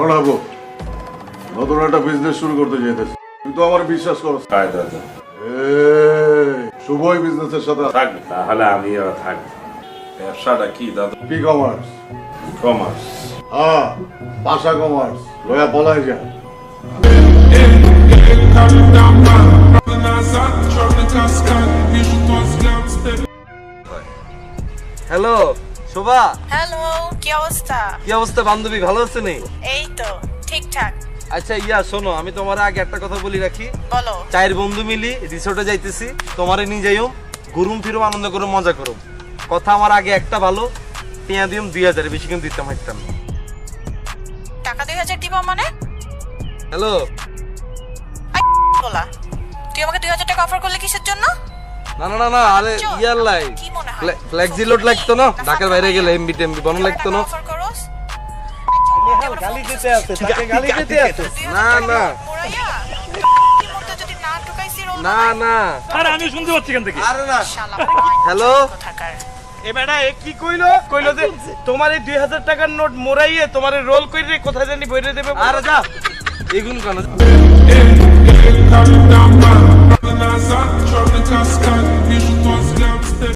শোন আবু, নতুন একটা বিজনেস শুরু করতে যেতেছি, তুই তো আমার বিশ্বাস করছ। শুভই বিজনেসের সাথে থাকবে, তাহলে আমিও থাকবো। ব্যবসাটা কি দাদু? E commerce. কমার্স। হ্যাঁ, ভাষা কমার্স লয়া বলাই যা। হ্যালো শোভা, হ্যালো, কি অবস্থা? কি অবস্থা বান্ধবী, ভালো আছে নি? এই তো ঠিকঠাক। আচ্ছা শোনো, আমি তোমার আগে একটা কথা বলি রাখি। বলো। চার বন্ধু মিলি রিসোর্টে যাইতেছি, তোমারে নিয়ে যাইও, ঘুরুম ফিরুম, আনন্দ করুম, মজা করুম। কথা আমার আগে একটা ভালো, টিয়া দিম 2000, বেশি কিন্তু দিতাম হাইতাম না। টাকা 2000 দিব মানে? হ্যালো বলা, তুই আমাকে 2000 টাকা অফার করলে কিসের জন্য? না না না না, আরে ইয়ার লাই কি মনে হয়? ফ্লেক্সি লোড লাগতো না, ঢাকার বাইরে গেলে এমবি টেমবি বন লাগতো না। অফার করস? গালি দিতে আছে, তাকে গালি দিতে আছে। না না মুরাইয়া, কি মতো যদি না ঢুকাইছি রোল না না, আরে আমি শুনতে পাচ্ছি এখান থেকে। আরে না। শালা। হ্যালো কোথাকার? এ বেটা, এ কি কইলো? কইলো যে তোমার এই 2000 টাকার নোট মোরাইয়ে তোমার রোল কইরে কোথায় জানি বইরে দেবে। আরে যা এগুন কেন